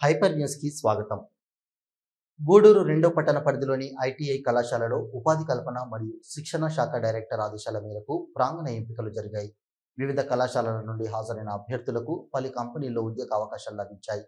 Hyper news కి స్వాగతం. గూడూరు రెండో పట్టణ పరిధిలోని ఐటీఐ కళాశాలలో ఉపాధి కల్పన మరియు శిక్షణ శాఖ డైరెక్టర్ ఆదేశాల మేరకు ప్రాంగణ ఎంపికలు జరిగాయి. వివిధ కళాశాలల నుండి హాజరైన అభ్యర్థులకు పలు కంపెనీల్లో ఉద్యోగ అవకాశాలు లభించాయి.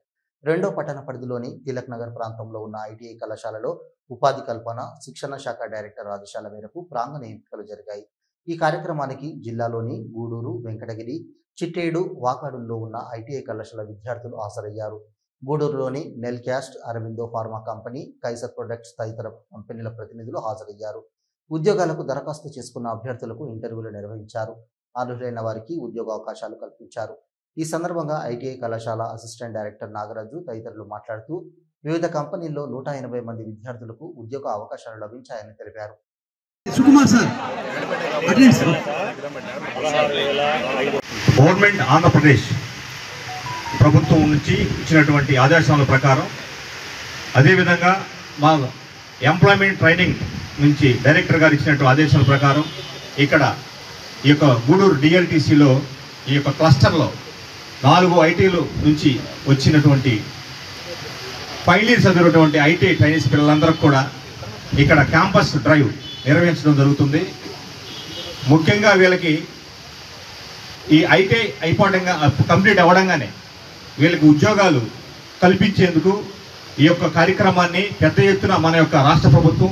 రెండో పట్టణ పరిధిలోని తిలక్ నగర్ ప్రాంతంలో ఉన్న ఐటీఐ కళాశాలలో ఉపాధి కల్పన శిక్షణ శాఖ డైరెక్టర్ ఆదేశాల మేరకు ప్రాంగణ ఎంపికలు జరిగాయి. ఈ కార్యక్రమానికి జిల్లాలోని గూడూరు, వెంకటగిరి, చిట్టేడు, వాకాడుల్లో ఉన్న ఐటీఐ కళాశాల విద్యార్థులు హాజరయ్యారు. గూడూరులోని Nelcast, Aurobindo pharma company, Kaiser products తదితర కంపెనీల ప్రతినిధులు హాజరయ్యారు. ఉద్యోగాలకు దరఖాస్తు చేసుకున్న అభ్యర్థులకు ఇంటర్వ్యూలు నిర్వహించారు. అర్హులైన వారికి ఉద్యోగ అవకాశాలు కల్పించారు. ఈ సందర్భంగా ఐటీఐ కళాశాల అసిస్టెంట్ డైరెక్టర్ నాగరాజు తదితరులు మాట్లాడుతూ వివిధ కంపెనీల్లో 180 మంది విద్యార్థులకు ఉద్యోగ అవకాశాలు లభించాయని తెలిపారు. గవర్నమెంట్ ఆంధ్రప్రదేశ్ ప్రభుత్వం నుంచి ఇచ్చినటువంటి ఆదేశాల ప్రకారం, అదేవిధంగా మా ఎంప్లాయ్మెంట్ ట్రైనింగ్ నుంచి డైరెక్టర్ గారు ఇచ్చినటువంటి ఆదేశాల ప్రకారం ఇక్కడ ఈ యొక్క గూడూరు డిఎల్టీసీలో ఈ యొక్క క్లస్టర్లో 4 ఐటీలు నుంచి వచ్చినటువంటి ఫైనల్ ఇయర్ చదివినటువంటి ఐటీ ట్రైనీస్ పిల్లలందరికీ కూడా ఇక్కడ క్యాంపస్ డ్రైవ్ నిర్వహించడం జరుగుతుంది. ముఖ్యంగా వీళ్ళకి ఈ ఐటీ కంప్లీట్ అవ్వడంగానే వీళ్ళకి ఉద్యోగాలు కల్పించేందుకు ఈ యొక్క కార్యక్రమాన్ని పెద్ద ఎత్తున మన యొక్క రాష్ట్ర ప్రభుత్వం,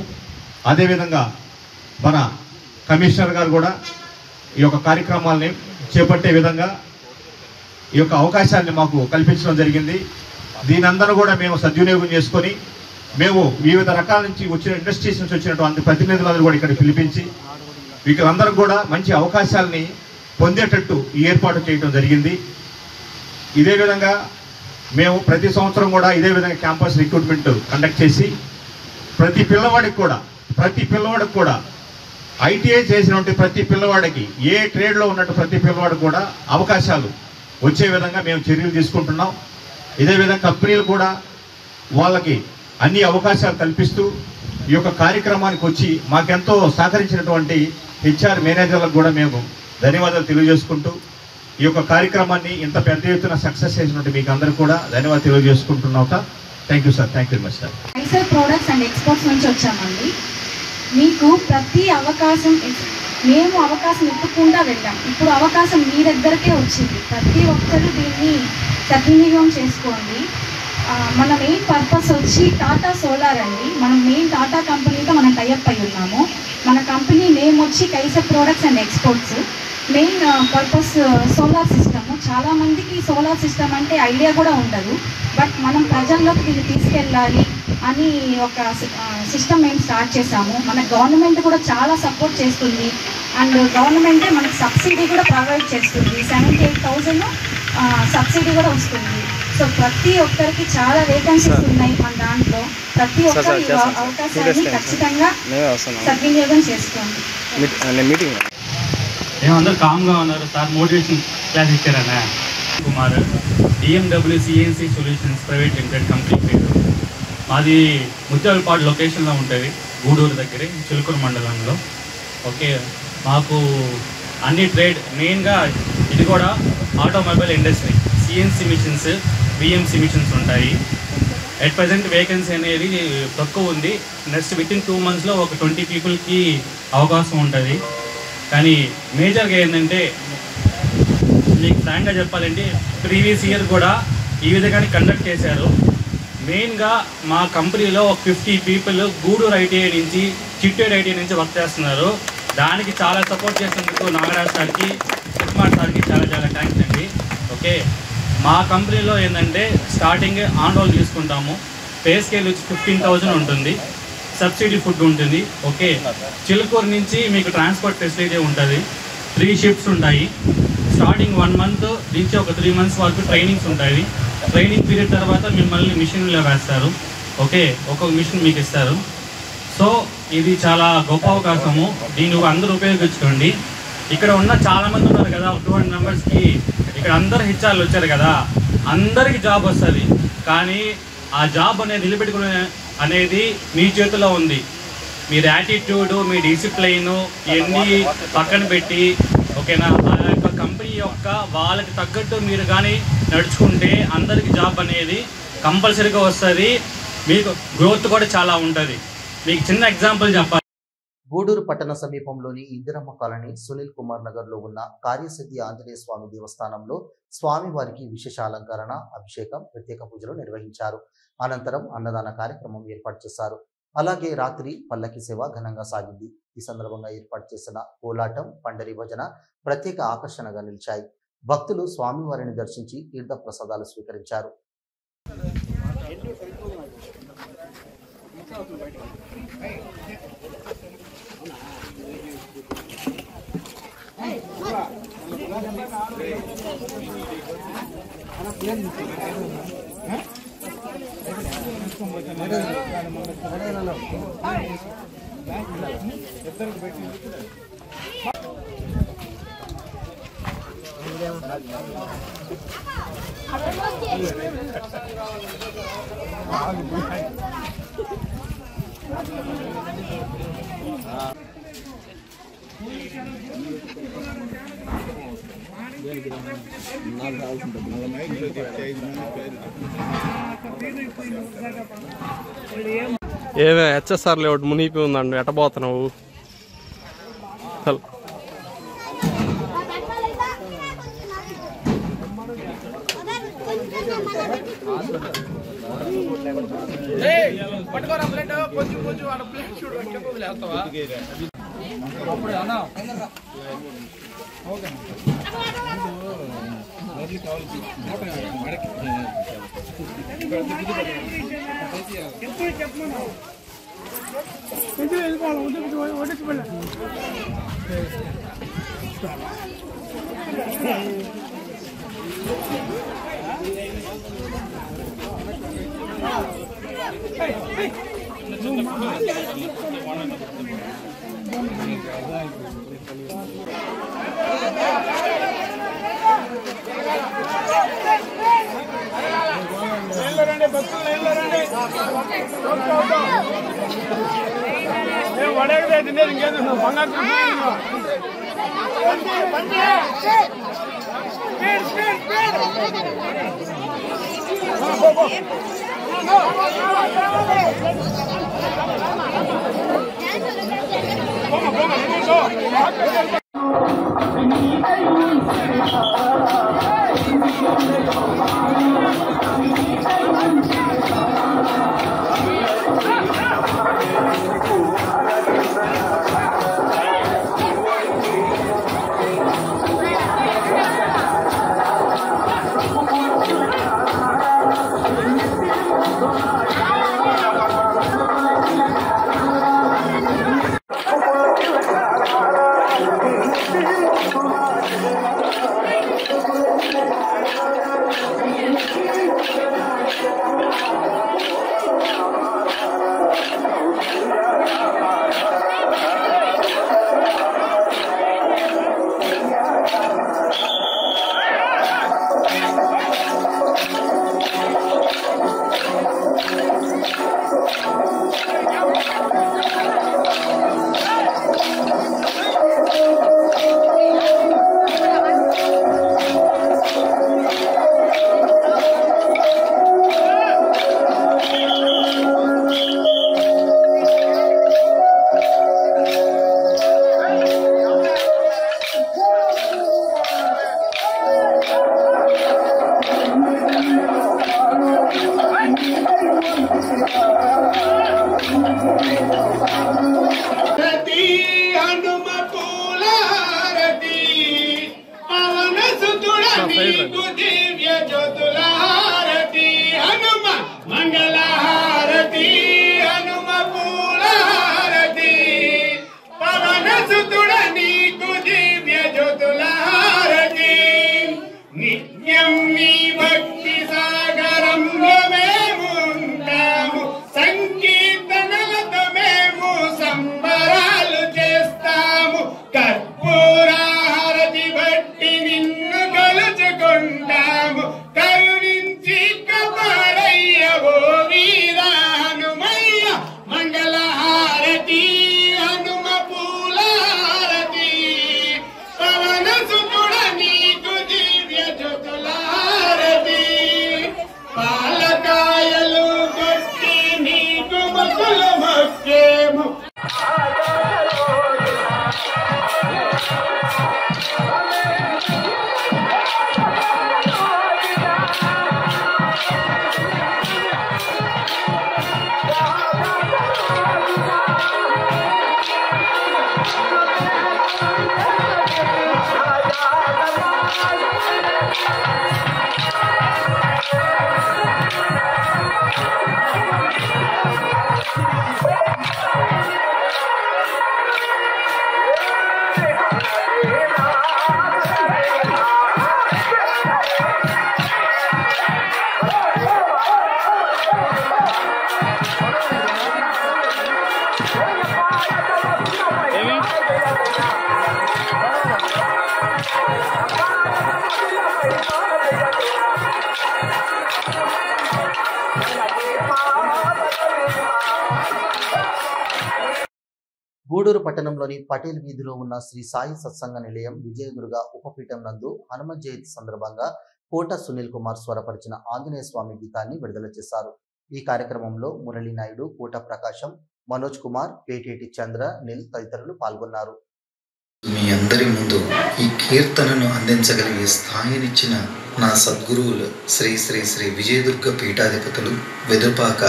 అదేవిధంగా మన కమిషనర్ గారు కూడా ఈ యొక్క కార్యక్రమాలని చేపట్టే విధంగా ఈ యొక్క అవకాశాన్ని మాకు కల్పించడం జరిగింది. దీనందరూ కూడా మేము సద్వినియోగం చేసుకొని మేము వివిధ రకాల నుంచి వచ్చిన ఇండస్ట్రీస్ నుంచి వచ్చినటువంటి ప్రతినిధులందరూ కూడా ఇక్కడ పిలిపించి వీళ్ళందరూ కూడా మంచి అవకాశాలని పొందేటట్టు ఈ ఏర్పాటు చేయడం జరిగింది. ఇదే విధంగా మేము ప్రతి సంవత్సరం కూడా ఇదే విధంగా క్యాంపస్ రిక్రూట్మెంట్ కండక్ట్ చేసి ప్రతి పిల్లవాడికి కూడా ఐటీఐ చేసినటువంటి ప్రతి పిల్లవాడికి, ఏ ట్రేడ్లో ఉన్నట్టు ప్రతి పిల్లవాడికి కూడా అవకాశాలు వచ్చే విధంగా మేము చర్యలు తీసుకుంటున్నాం. ఇదే విధంగా కంపెనీలు కూడా వాళ్ళకి అన్ని అవకాశాలు కల్పిస్తూ ఈ యొక్క కార్యక్రమానికి వచ్చి మాకెంతో సహకరించినటువంటి హెచ్ఆర్ మేనేజర్లకు కూడా మేము ధన్యవాదాలు తెలియజేసుకుంటూ ఈ యొక్క కార్యక్రమాన్ని ఇంత పెద్ద ఎత్తున సక్సెస్ చేసినట్టు మీకు అందరూ కూడా ధన్యవాదాలు తెలియజేసుకుంటున్నాం. Thank you sir. Thank you very much sir. Kaiser products and exports నుంచి వచ్చామండి. మీకు ప్రతి అవకాశం మేము అవకాశం ఇవ్వకుండా వెళ్ళాం. ఇప్పుడు అవకాశం మీ దగ్గరకే వచ్చింది. ప్రతి ఒక్కరు దీన్ని సద్వినియోగం చేసుకోండి. మన మెయిన్ పర్పస్ వచ్చి టాటా సోలార్ అండి. మనం మెయిన్ టాటా కంపెనీతో మనం టైఅప్ అయి ఉన్నాము. మన కంపెనీ నేమ్ వచ్చి Kaiser products and exports. Main purpose solar system. చాలామందికి సోలార్ సిస్టమ్ అంటే ఐడియా కూడా ఉండదు. బట్ మనం ప్రజల్లోకి దీన్ని తీసుకెళ్ళాలి అని ఒక సిస్టమ్ మేము స్టార్ట్ చేశాము. మన గవర్నమెంట్ కూడా చాలా సపోర్ట్ చేస్తుంది. అండ్ గవర్నమెంటే మనకి సబ్సిడీ కూడా ప్రొవైడ్ చేస్తుంది. 78,000 సబ్సిడీ కూడా వస్తుంది. సో ప్రతి ఒక్కరికి చాలా వేకెన్సీస్ ఉన్నాయి మన దాంట్లో. ప్రతి ఒక్కరు ఈ అవకాశాన్ని ఖచ్చితంగా సద్వినియోగం చేసుకోండి. మేమందరూ కామ్గా ఉన్నారు సార్. మోటివేషన్ క్లాస్ ఇచ్చారన్న. Kumar, DMW CNC solutions private limited company పేరు. మాది ముత్యాలపాడు లొకేషన్లో ఉంటుంది, గూడూరు దగ్గరే, చిలుకూరు మండలంలో. ఓకే, మాకు అన్ని ట్రేడ్, మెయిన్గా ఇది కూడా automobile industry, CNC machines, VMC machines ఉంటాయి. ఎట్ ప్రజెంట్ వేకెన్సీ అనేది తక్కువ ఉంది. నెక్స్ట్ వితిన్ 2 monthsలో ఒక 20 పీపుల్కి అవకాశం ఉంటుంది. కానీ మేజర్గా ఏంటంటే, మీకు ఫ్రాంక్గా చెప్పాలంటే ప్రీవియస్ ఇయర్ కూడా ఈ విధంగానే కండక్ట్ చేశారు. మెయిన్గా మా కంపెనీలో ఒక 50 పీపుల్ గూడూరు ఐటీఐ నుంచి, చిట్టేడు ఐటీఐ నుంచి వర్క్ చేస్తున్నారు. దానికి చాలా సపోర్ట్ చేసినందుకు నాగరాజ్ సార్కి, కుమార్ సార్కి చాలా చాలా థ్యాంక్స్ అండి. ఓకే, మా కంపెనీలో ఏంటంటే స్టార్టింగ్ ఆన్ రోల్ తీసుకుంటాము. పే స్కేల్ వచ్చి 15,000 ఉంటుంది. సబ్సిడీ ఫుడ్ ఉంటుంది. ఓకే, చిలుకూరు నుంచి మీకు ట్రాన్స్పోర్ట్ ఫెసిలిటీ ఉంటుంది. 3 షిఫ్ట్స్ ఉంటాయి. స్టార్టింగ్ 1 month నుంచి ఒక 3 months వరకు ట్రైనింగ్స్ ఉంటాయి. ట్రైనింగ్ పీరియడ్ తర్వాత మిమ్మల్ని మిషన్లో వేస్తారు. ఓకే, ఒక్కొక్క మిషన్ మీకు ఇస్తారు. సో ఇది చాలా గొప్ప అవకాశము. దీన్ని అందరూ ఉపయోగించుకోండి. ఇక్కడ ఉన్న చాలామంది ఉన్నారు కదా, 200 మెంబర్స్కి ఇక్కడ అందరు హెచ్ఆర్లు వచ్చారు కదా, అందరికీ జాబ్ వస్తుంది. కానీ ఆ జాబ్ అనేది నిలబెట్టుకునే అనేది మీ చేతిలో ఉంది. మీరు యాటిట్యూడ్, మీ డిసిప్లైన్ ఇవన్నీ పక్కన పెట్టి, ఓకేనా, ఆ యొక్క కంపెనీ యొక్క వాళ్ళకి తగ్గట్టు మీరు కానీ నడుచుకుంటే అందరికీ జాబ్ అనేది కంపల్సరీగా వస్తుంది, మీకు గ్రోత్ కూడా చాలా ఉంటుంది. మీకు చిన్న ఎగ్జాంపుల్ చెప్పాలి. గూడూరు పట్టణ సమీపంలోని ఇందిరమ్మ కాలనీ సునీల్ కుమార్ నగర్ లో ఉన్న కార్యసిద్ధి ఆంజనేయ స్వామి దేవస్థానంలో స్వామివారికి విశేష అలంకరణ, అభిషేకం, ప్రత్యేక పూజలు నిర్వహించారు. అనంతరం అన్నదాన కార్యక్రమం ఏర్పాటు చేశారు. అలాగే రాత్రి పల్లకి సేవ ఘనంగా సాగింది. ఈ సందర్భంగా ఏర్పాటు చేసిన కోలాటం, పండరి భజన ప్రత్యేక ఆకర్షణగా నిలిచాయి. భక్తులు స్వామివారిని దర్శించి తీర్థ ప్రసాదాలు స్వీకరించారు. ఏమే హెచ్ఎస్ఆర్ లేఅవుట్ మునిగిపోయి ఉందండి, ఎట్టబోతున్నావు? గూడూరు పట్టణంలోని పటేల్ వీధిలో ఉన్న శ్రీ సాయి సత్సంగ నిలయం విజయదుర్గ ఉపపీఠం నందు హనుమ జయంతి సందర్భంగా కోట సునీల్ కుమార్ స్వరపరిచిన ఆంజనేయ స్వామి గీతాన్ని విడుదల చేశారు. ఈ కార్యక్రమంలో మురళీ నాయుడు, కోట ప్రకాశం, మనోజ్ కుమార్, పేటేటి చంద్ర, నిల్ తదితరులు పాల్గొన్నారు. మీ అందరి ముందు ఈ కీర్తనను అందించగలిగే స్థాయినిచ్చిన నా సద్గురువులు శ్రీ శ్రీ శ్రీ విజయదుర్గ పీఠాధిపతులు వెదుపాక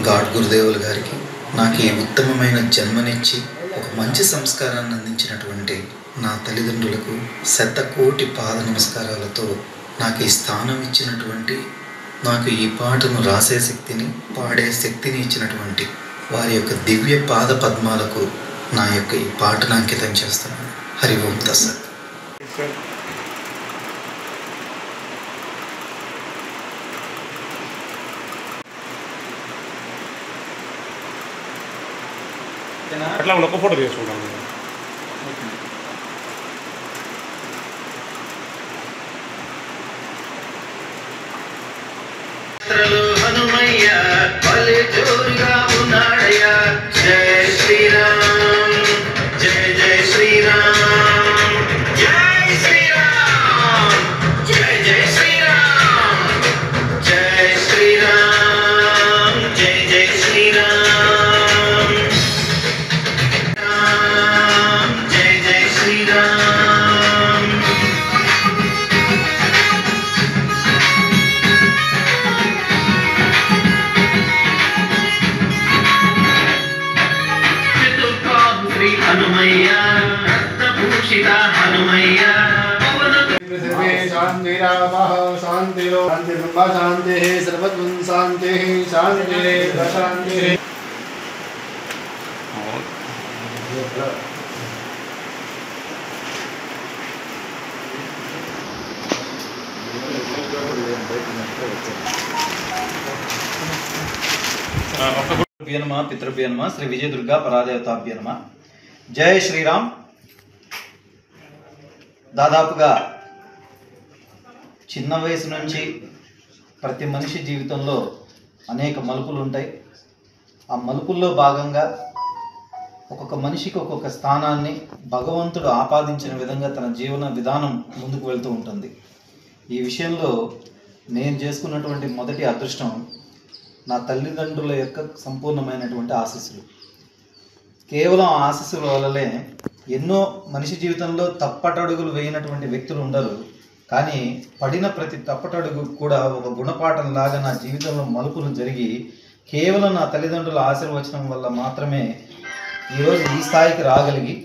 గాడ్ గురుదేవులు గారికి, నాకు ఈ ఉత్తమమైన జన్మనిచ్చి ఒక మంచి సంస్కారాన్ని అందించినటువంటి నా తల్లిదండ్రులకు శతకోటి పాద నమస్కారాలతో నాకు ఈ స్థానం ఇచ్చినటువంటి, నాకు ఈ పాటను రాసే శక్తిని, పాడే శక్తిని ఇచ్చినటువంటి వారి యొక్క దివ్య పాద పద్మాలకు నా యొక్క ఈ పాటను అంకితం చేస్తున్నాను. హరి ఓం తస్సత్. అట్లా ఒక ఫోటో తీసుకుంటాను. హనుమయ్య పల్లె జోరుగా ఉన్నాడయ్యా. జయ శ్రీరామ్, జయ జయ శ్రీరామ్, జయ శ్రీరామ్, జయ జయ శ్రీరామ్, జయ శ్రీరామ్, జయ జయ శ్రీరామ్, జయ జయ శ్రీరామ్. హనుమయ్య రత్నభూషిత హనుమయ్య శాంతిరామ శాంతిలో శాంతి బ్రహ్మ శాంతి సర్వత్వం శాంతి శాంతి ప్రశాంతి. పితృభ్యనమ శ్రీ విజయదుర్గ పరాదేవతాభ్యనమ. జై శ్రీరామ్. దాదాపుగా చిన్న వయసు నుంచి ప్రతి మనిషి జీవితంలో అనేక మలుపులు ఉంటాయి. ఆ మలుపుల్లో భాగంగా ఒక్కొక్క మనిషికి ఒక్కొక్క స్థానాన్ని భగవంతుడు ఆపాదించిన విధంగా తన జీవన విధానం ముందుకు వెళ్తూ ఉంటుంది. ఈ విషయంలో నేను చేసుకున్నటువంటి మొదటి అదృష్టం నా తల్లిదండ్రుల యొక్క సంపూర్ణమైనటువంటి ఆశీస్సులు. కేవలం ఆశీస్సుల వల్లనే ఎన్నో మనిషి జీవితంలో తప్పటడుగులు వేయనటువంటి వ్యక్తులు ఉండరు. కానీ పడిన ప్రతి తప్పటడుగు కూడా ఒక గుణపాఠం లాగా నా జీవితంలో మలుపులు జరిగి కేవలం నా తల్లిదండ్రుల ఆశీర్వచనం వల్ల మాత్రమే ఈరోజు ఈ స్థాయికి రాగలిగి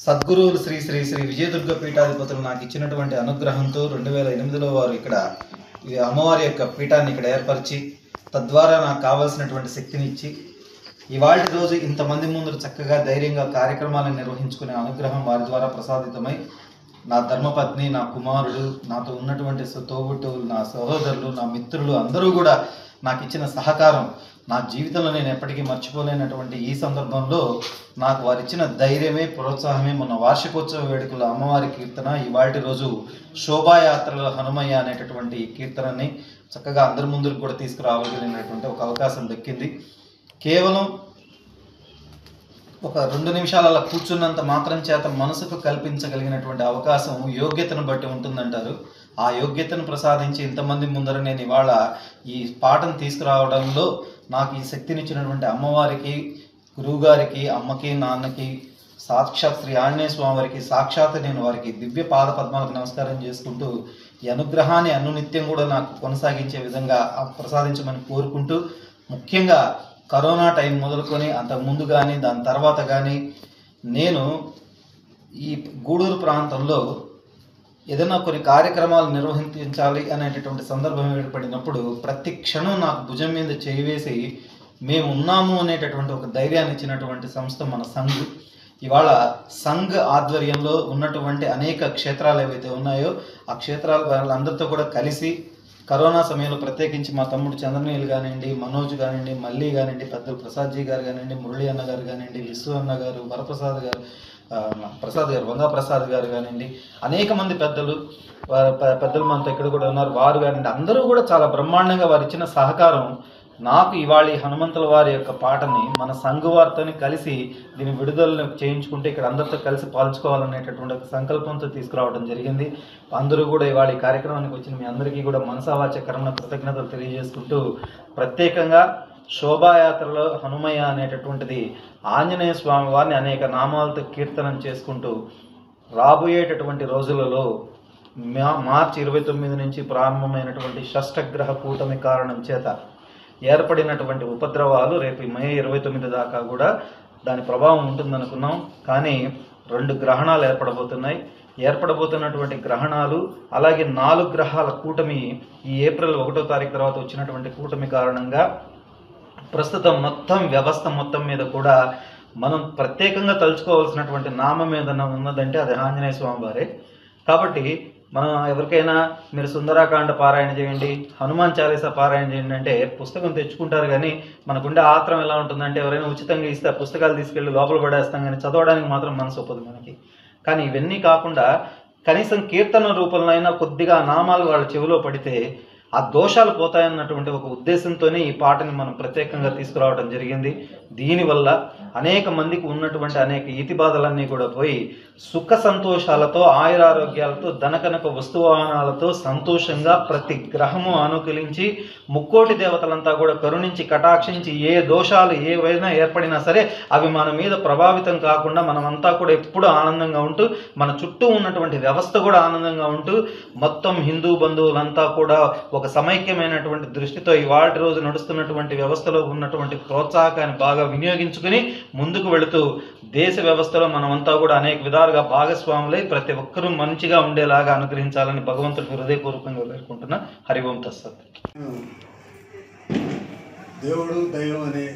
సద్గురువులు శ్రీ శ్రీ శ్రీ విజయదుర్గ పీఠాధిపతులు నాకు ఇచ్చినటువంటి అనుగ్రహంతో 2008లో వారు ఇక్కడ అమ్మవారి యొక్క పీఠాన్ని ఇక్కడ ఏర్పరిచి తద్వారా నాకు కావాల్సినటువంటి శక్తిని ఇచ్చి ఇవాళ రోజు ఇంతమంది ముందు చక్కగా ధైర్యంగా కార్యక్రమాలను నిర్వహించుకునే అనుగ్రహం వారి ద్వారా ప్రసాదితమై నా ధర్మపత్ని, నా కుమారుడు, నాతో ఉన్నటువంటి తోబుట్టువులు, నా సహోదరులు, నా మిత్రులు అందరూ కూడా నాకు ఇచ్చిన సహకారం నా జీవితంలో నేను ఎప్పటికీ మర్చిపోలేనటువంటి ఈ సందర్భంలో నాకు వారు ఇచ్చిన ధైర్యమే, ప్రోత్సాహమే మొన్న వార్షికోత్సవ వేడుకల అమ్మవారి కీర్తన, ఇవాళ రోజు శోభాయాత్రల హనుమయ్య అనేటటువంటి కీర్తనని చక్కగా అందరి ముందుకు కూడా తీసుకురావగలిగినటువంటి ఒక అవకాశం దక్కింది. కేవలం ఒక 2 నిమిషాలు అలా కూర్చున్నంత మాత్రం చేత మనసుకు కల్పించగలిగినటువంటి అవకాశం యోగ్యతను బట్టి ఉంటుందంటారు. ఆ యోగ్యతను ప్రసాదించి ఇంతమంది ముందర నేను ఇవాళ ఈ పాటను తీసుకురావడంలో నాకు ఈ శక్తినిచ్చినటువంటి అమ్మవారికి, గురువుగారికి, అమ్మకి, నాన్నకి, సాక్షాత్ శ్రీ ఆంజనేయ స్వామి వారికి సాక్షాత్ నేను వారికి దివ్య పాద పద్మాలకు నమస్కారం చేసుకుంటూ ఈ అనుగ్రహాన్ని అనునిత్యం కూడా నాకు కొనసాగించే విధంగా ప్రసాదించమని కోరుకుంటూ, ముఖ్యంగా కరోనా టైం మొదలుకొని అంతకుముందు కానీ దాని తర్వాత కానీ నేను ఈ గూడూరు ప్రాంతంలో ఏదైనా కొన్ని కార్యక్రమాలు నిర్వహించాలి అనేటటువంటి సందర్భం ఏర్పడినప్పుడు ప్రతి క్షణం నాకు భుజం మీద చేయివేసి మేము ఉన్నాము అనేటటువంటి ఒక ధైర్యాన్ని ఇచ్చినటువంటి సంస్థ మన సంఘ్. ఇవాళ సంఘ్ ఆధ్వర్యంలో ఉన్నటువంటి అనేక క్షేత్రాలు ఏవైతే ఉన్నాయో ఆ క్షేత్రాల వాళ్ళందరితో కూడా కలిసి కరోనా సమయంలో ప్రత్యేకించి మా తమ్ముడు చంద్రనీల్ కానివ్వండి, మనోజ్ కానివ్వండి, మల్లి కానివ్వండి, పెద్దలు ప్రసాద్జీ గారు కానివ్వండి, మురళీ అన్న గారు కానివ్వండి, విశ్వ అన్న గారు, వరప్రసాద్ గారు, ప్రసాద్ గారు, వంగా ప్రసాద్ గారు కానివ్వండి, అనేక మంది పెద్దలు పెద్దలు మనతో ఇక్కడ కూడా ఉన్నారు, వారు కానివ్వండి, అందరూ కూడా చాలా బ్రహ్మాండంగా వారు ఇచ్చిన సహకారం నాకు ఇవాళ హనుమంతుల వారి యొక్క పాటని మన సంఘ వారితో కలిసి దీని విడుదల చేయించుకుంటే ఇక్కడ అందరితో కలిసి పాల్చుకోవాలనేటటువంటి ఒక సంకల్పంతో తీసుకురావడం జరిగింది. అందరూ కూడా ఇవాళ ఈ కార్యక్రమానికి వచ్చిన మీ అందరికీ కూడా మనసావాచ కర్మ కృతజ్ఞతలు తెలియజేసుకుంటూ, ప్రత్యేకంగా శోభాయాత్రలో హనుమయ్య అనేటటువంటిది ఆంజనేయ స్వామి వారిని అనేక నామాలతో కీర్తనం చేసుకుంటూ రాబోయేటటువంటి రోజులలో మార్చి 29 నుంచి ప్రారంభమైనటువంటి షష్టగ్రహ కూటమి కారణం చేత ఏర్పడినటువంటి ఉపద్రవాలు రేపు మే 29 దాకా కూడా దాని ప్రభావం ఉంటుందనుకున్నాం. కానీ 2 గ్రహణాలు ఏర్పడబోతున్నటువంటి గ్రహణాలు, అలాగే 4 గ్రహాల కూటమి ఈ ఏప్రిల్ 1వ తారీఖు తర్వాత వచ్చినటువంటి కూటమి కారణంగా ప్రస్తుతం మొత్తం వ్యవస్థ మొత్తం మీద కూడా మనం ప్రత్యేకంగా తలుచుకోవాల్సినటువంటి నామం ఏదన్నా ఉన్నదంటే అది ఆంజనేయ స్వామి వారే. కాబట్టి మనం ఎవరికైనా మీరు సుందరాకాండ పారాయణ చేయండి, హనుమాన్ చాలీసా పారాయణ చేయండి అంటే పుస్తకం తెచ్చుకుంటారు, కానీ మనకుండే ఆత్రం ఎలా ఉంటుందంటే ఎవరైనా ఉచితంగా ఇస్తే ఆ పుస్తకాలు తీసుకెళ్ళి లోపల పడేస్తాం, కానీ చదవడానికి మాత్రం మనసు ఒప్పదు మనకి. కానీ ఇవన్నీ కాకుండా కనీసం కీర్తన రూపంలో అయినా కొద్దిగా నామాలు వాళ్ళ చెవిలో పడితే ఆ దోషాలు పోతాయన్నటువంటి ఒక ఉద్దేశంతోనే ఈ పాటని మనం ప్రత్యేకంగా తీసుకురావడం జరిగింది. దీనివల్ల అనేక మందికి ఉన్నటువంటి అనేక ఈతి బాధలన్నీ కూడా పోయి సుఖ సంతోషాలతో, ఆయురారోగ్యాలతో, ధనకనక వస్తువాహనాలతో సంతోషంగా ప్రతి గ్రహము అనుకూలించి ముక్కోటి దేవతలంతా కూడా కరుణించి కటాక్షించి ఏ దోషాలు ఏవైనా ఏర్పడినా సరే అవి మన మీద ప్రభావితం కాకుండా మనమంతా కూడా ఎప్పుడూ ఆనందంగా ఉంటూ మన చుట్టూ ఉన్నటువంటి వ్యవస్థ కూడా ఆనందంగా ఉంటూ మొత్తం హిందూ బంధువులంతా కూడా ఒక సమైక్యమైనటువంటి దృష్టితో ఇవాటి రోజు నడుస్తున్నటువంటి వ్యవస్థలో ఉన్నటువంటి ప్రోత్సాహకాన్ని బాగా వినియోగించుకుని ముందుకు వెళుతూ దేశ వ్యవస్థలో మనమంతా కూడా అనేక విధాలుగా భాగస్వాములై ప్రతి ఒక్కరూ మంచిగా ఉండేలాగా అనుగ్రహించాలని భగవంతుడి హృదయపూర్వకంగా వేడుకుంటున్నా. హరి ఓం తత్సత్. దేవుడు దైవం అనే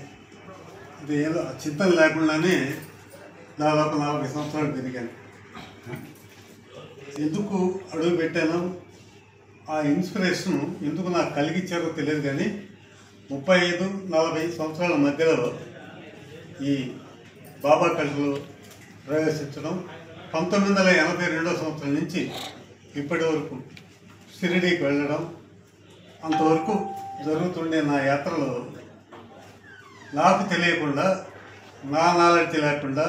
ఇది ఏదో చింతన లేకుండానే దాదాపు 40 సంవత్సరాలు పెరిగాను. ఎందుకు అడుగు పెట్టాను, ఆ ఇన్స్పిరేషన్ ఎందుకు నాకు కలిగించారో తెలియదు, కానీ 35-40 సంవత్సరాల మధ్యలో ఈ బాబా కళలో ప్రవేశించడం, 1982వ సంవత్సరం నుంచి ఇప్పటి వరకు షిరిడీకి వెళ్ళడం, అంతవరకు జరుగుతుండే నా యాత్రలో నాకు తెలియకుండా, నా నాలెడ్జ్ లేకుండా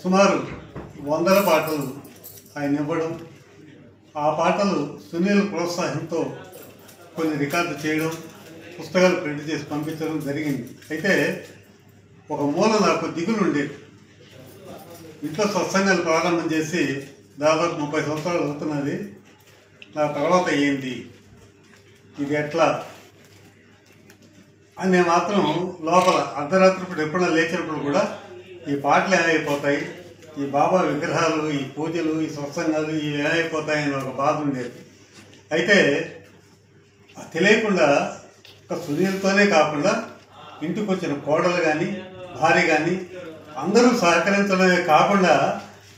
సుమారు 100 పాటలు ఆయన ఇవ్వడం, ఆ పాటలు సునీల్ ప్రోత్సాహంతో కొన్ని రికార్డు చేయడం, పుస్తకాలు ప్రింట్ చేసి పంపించడం జరిగింది. అయితే ఒక మూల నాకు దిగులు ఉండేది. ఇంట్లో సత్సంగాలు ప్రారంభం చేసి దాదాపు 30 సంవత్సరాలు అవుతున్నది. నా తర్వాత ఏంటి, ఇది ఎట్లా అని మాత్రం లోపల అర్ధరాత్రి ఎప్పుడైనా లేచినప్పుడు కూడా ఈ పాటలు ఏమైపోతాయి, ఈ బాబా విగ్రహాలు, ఈ పూజలు, ఈ సత్సంగాలు ఇవి ఏమైపోతాయని ఒక బాధ ఉండేది. అయితే తెలియకుండా ఒక సునీల్తోనే కాకుండా ఇంటికి వచ్చిన కోడలు కానీ భార్య కానీ అందరూ సహకరించడమే కాకుండా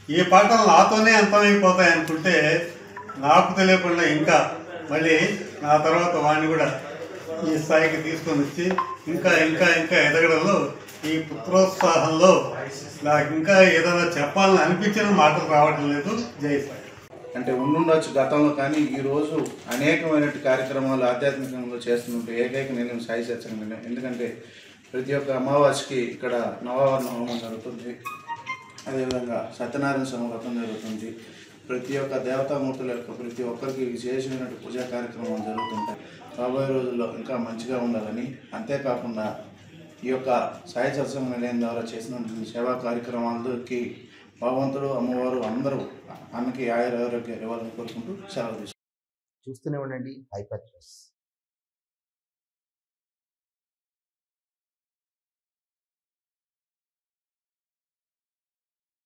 ఈ పాటలు నాతోనే అంతమైపోతాయి అనుకుంటే నాకు తెలియకుండా ఇంకా మళ్ళీ నా తర్వాత వాడిని కూడా ఈ స్థాయికి తీసుకొని వచ్చి ఇంకా ఇంకా ఇంకా ఎదగడంలో, ఈ పుత్రోత్సాహంలో నాకు ఇంకా ఏదైనా చెప్పాలని అనిపించిన మాటలు రావడం లేదు. జై సాయి. అంటే ఉండుండొచ్చు గతంలో, కానీ ఈరోజు అనేకమైన కార్యక్రమాలు ఆధ్యాత్మికంలో చేస్తుంటే ఏకైక నేను సాయి సత్సంగం. ఎందుకంటే ప్రతి ఒక్క అమావాస్యకి ఇక్కడ నవావరణ హోమం జరుగుతుంది, అదేవిధంగా సత్యనారాయణ స్వామి వ్రతం జరుగుతుంది. ప్రతి ఒక్క దేవతామూర్తుల యొక్క ప్రతి ఒక్కరికి విశేషమైన పూజా కార్యక్రమాలు జరుగుతుంటాయి. రాబోయే రోజుల్లో ఇంకా మంచిగా ఉండాలని, అంతేకాకుండా ఈ యొక్క సాయి సత్సంగ నిలయం ద్వారా చేసినటువంటి సేవా కార్యక్రమాలకి భగవంతుడు, అమ్మవారు అందరూ అన్నకి ఆయురారోగ్యాలు ఇవ్వాలని కోరుకుంటూ సెలవు తీసుకుంటాం. చూస్తూనే ఉండండి హైపర్ న్యూస్.